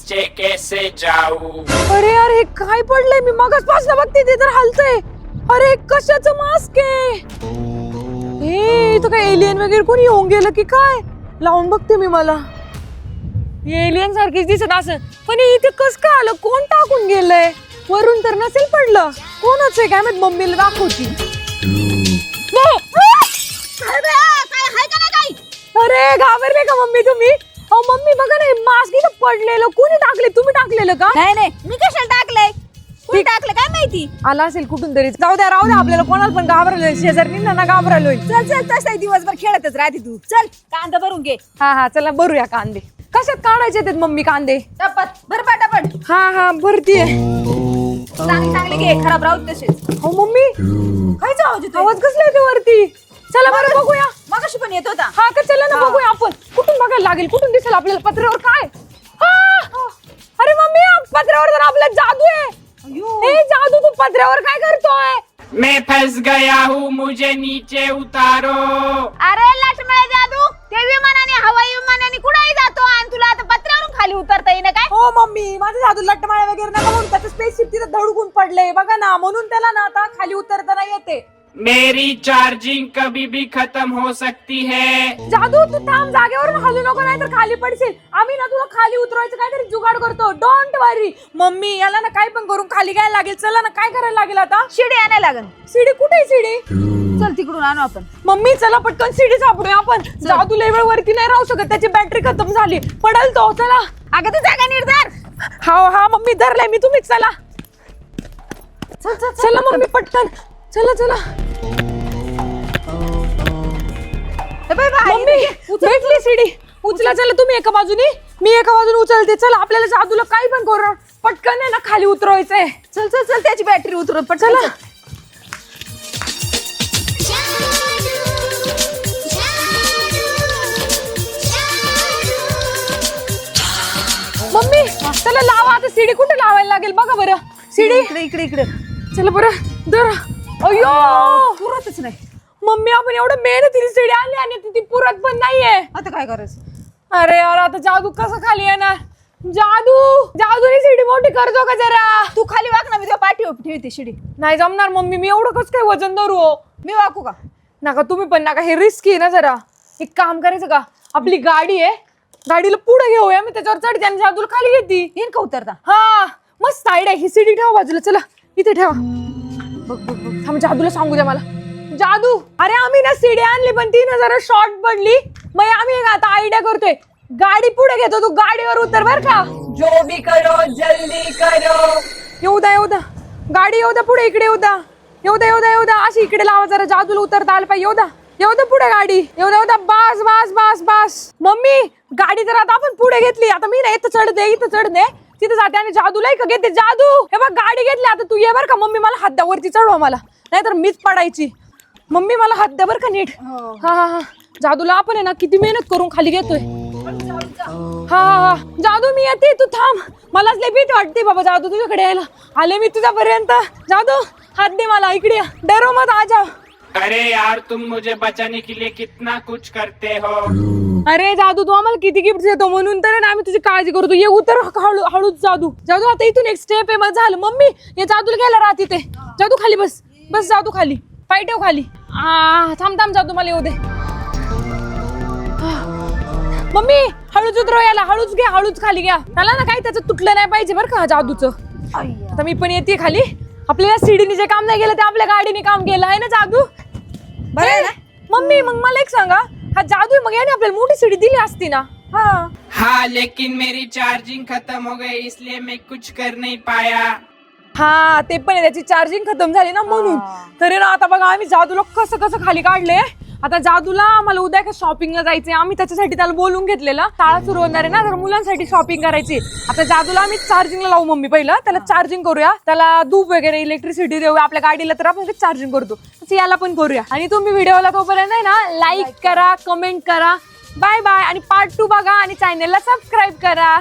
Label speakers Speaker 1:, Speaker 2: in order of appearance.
Speaker 1: नीचे कैसे जाऊं?
Speaker 2: अरे यार हे काय पडलंय मी मगाचपासून बघते ते तर हलतंय. अरे कशाचं मास्क आहे हे? तो काय एलियन वगैरे कोणी येऊन गेलं की काय? लावून बघते मी मला. एलियन सारखीच दिसत असं पण इथे कस काय आलं? कोण टाकून गेलंय? वरून तर नसेल पडलं. कोणाच आहे काय माहित? मम्मीला दाखवती. अरे घाबरले का मम्मी तुम्ही? अहो मम्मी बघा ना मास्क इथं पडलेलं कोणी टाकले? तुम्ही टाकलेलं का?
Speaker 3: नाही मी कशाला टाकलंय? कुणी टाकलं काय माहिती?
Speaker 2: आला असेल कुठून तरी. जाऊ द्या राहू द्या आपल्याला कोणाला पण घाबरलोय. शेजारींना ना घाबरलोय.
Speaker 3: चल तसं दिवसभर खेळतच राहते तू. चल कांदा भरून घे.
Speaker 2: हा चला भरूया कांदे. कशात काढायचे ते मम्मी कांदे?
Speaker 3: टपट भर पटापट.
Speaker 2: हा भरतीये.
Speaker 3: चांगले घे खराब राहू तसेच.
Speaker 2: हो मम्मी
Speaker 3: कायच आवाज येतो?
Speaker 2: आवाज कसला येतो वरती? चला बरं बघूया.
Speaker 3: मगाशी पण येत होता.
Speaker 2: हा का चला ना बघूया आपण. कुठून बघायला लागेल? कुठून दिसेल आपल्याला? पत्र्यावर काय? अरे मम्मी पत्र्यावर तर आपला जादू आहे. हे जादू तू पत्र्यावर काय करतोय?
Speaker 1: मैं फंस गया हूँ, मुझे नीचे उतारो.
Speaker 3: अरे लक्ष्मण जादू ते विमानाने हवाई विमानाने कुठेही जातो आणि तुला आता पत्र्यावरून खाली उतरता येईना काय?
Speaker 2: हो मम्मी माझं जादू लट्टमाळ्या वगैरे नका म्हणून. त्याचं स्पेसशिप तिथं धडकून पडलंय बघा ना. म्हणून त्याला ना आता खाली उतरताना येते.
Speaker 1: मेरी चार्जिंग कभी भी खत्म हो सकती है.
Speaker 2: जादू तू थांब जागेवरून हलू नको नाही तर खाली पडशील. आम्ही ना तुला खाली उतरवायचं काहीतरी जुगाड करतो. Don't worry. मम्मी याला ना काय पण करून खाली घ्यायला लागेल. चला ना काय करायला लागेल आता?
Speaker 3: शिडी आणायला लागल.
Speaker 2: सीडी कुठे आहे? सीडी
Speaker 3: चल तिकडून आणू आपण.
Speaker 2: मम्मी चला पटकन सीडी सापडूया आपण. जादू लय वेळ वरती नाही राहू शकत. त्याची बॅटरी खतम झाली. पडल तो. चला
Speaker 3: अगं तू जागा निर्धार.
Speaker 2: हा मम्मी धरलाय मी. तुम्हीच चला. चला मम्मी पटकन. चला मम्मी भेटली सीडी. उचला चला तुम्ही एका बाजूने मी एका बाजूने उचलते. चला आपल्याला जादूला काही पण करू पटकन आहे ना खाली उतरवायचंय.
Speaker 3: चल त्याची बॅटरी उतरत पट.
Speaker 2: चला मम्मी चला लावा आता. सीडी कुठे लावायला लागेल बघा बरं. सीडी
Speaker 3: इकडे
Speaker 2: चला बरं दर. अयो
Speaker 3: पुरतच नाही.
Speaker 2: मम्मी आपण एवढं मेहनतीने सीडी आणली आणि ती पुरत पण नाहीये.
Speaker 3: आता काय करायचं?
Speaker 2: अरे यार आता जादू कसं खाली येणार? जादूने सीडी मोठी करतो का जरा?
Speaker 3: तू खाली वाक ना. मी तुझ्या पाठी ठेवते शिडी.
Speaker 2: नाही जमणार मम्मी. मी एवढं कसं काय वजन धरू?
Speaker 3: मी वाकू का?
Speaker 2: नका तुम्ही पण नका. हे रिस्क आहे ना जरा. एक काम करायचं का आपली गाडी आहे गाडीला पुढे घेऊया. मी त्याच्यावर चढते आणि जादूला खाली घेते.
Speaker 3: येईन का उतरता?
Speaker 2: हा मस्त आयडिया. ही सीडी ठेवा बाजूला. चला इथे ठेवा. बघ थांब जादूला सांगू द्या मला. जादू अरे आम्ही ना सीडी आणली पण ती ना जरा शॉर्ट पडली. मग आम्ही आता आयडिया करतोय. गाडी पुढे घेतो. तू गाडीवर उतर बर का? जो भी करो जल्दी करो. येऊ द्या गाडी येऊ द्या पुढे. इकडे येऊ द्या अशी इकडे लावा जरा. जादूला उतरता आलं पाहिजे. येऊ द्या पुढे गाडी. येऊ द्या बस. मम्मी गाडी जर आता आपण पुढे घेतली. आता मी ना इथं चढते तिथे जाते आणि जादूला का घेते. जादू हे बघ गाडी घेतली. आता तू ये बर का? मम्मी मला हात द्या वरती चढवा मला. नाहीतर मीच पडायची. मम्मी मला हात द्या बर का नीट. हा जादूला आपण आहे ना किती मेहनत करून खाली घेतोय. हा जादू मी येते. तू थांब. मलाच लय भीती वाटते बाबा जादू तुझ्याकडे यायला. आले मी तुझ्यापर्यंत. जादू हात दे मला. इकडे डरो मत आ जाओ.
Speaker 1: अरे यार तुम मुझे बचाने के लिए कितना कुछ करते हो.
Speaker 2: अरे जादू तू आम्हाला किती गिफ्ट देतो म्हणून तर ना आम्ही तुझी काळजी करतो. ये उतर हळूच. जादू आता इथून एक स्टेप आहे. मग झालं. मम्मी ये जादूला घ्यायला राहते ते. जादू खाली बस जादू खाली. पाय ठेव खाली. थांब जादू मला येऊ दे. मम्मी हळूच उतरव याला. हळूच घ्या. हळूच खाली घ्या. त्याला ना काही त्याचं तुटलं नाही पाहिजे बरं का जादूचं. आता मी पण येते खाली. आपल्याला सीडीने जे काम नाही केलं ते आपल्या गाडीने काम केलं आहे ना जादू. बरं मम्मी मग मला एक सांगा. हा जादू मग याने आपल्याला मोठी सीडी दिली असती ना.
Speaker 1: हाँ लेकिन मेरी चार्जिंग खत्म हो गई इसलिए मैं कुछ कर नहीं पाया.
Speaker 2: हा ते पण आहे. त्याची चार्जिंग खतम झाली ना म्हणून. तरी ना आता बघा आम्ही जादूला कसं खाली काढले. आता जादूला आम्हाला उद्या का शॉपिंगला जायचंय. आम्ही त्याच्यासाठी त्याला बोलून घेतलेलं. शाळा सुरू होणार आहे ना तर मुलांसाठी शॉपिंग करायची. आता जादूला आम्ही चार्जिंगला लावू. मम्मी पहिला त्याला चार्जिंग करूया. त्याला धूप वगैरे इलेक्ट्रिसिटी देऊया आपल्या गाडीला. तर आपण चार्जिंग करतो तसं याला पण करूया. आणि तुम्ही व्हिडिओला तोपर्यंत आहे ना लाईक करा कमेंट करा. बाय आणि पार्ट 2 बघा आणि चॅनलला सबस्क्राईब करा.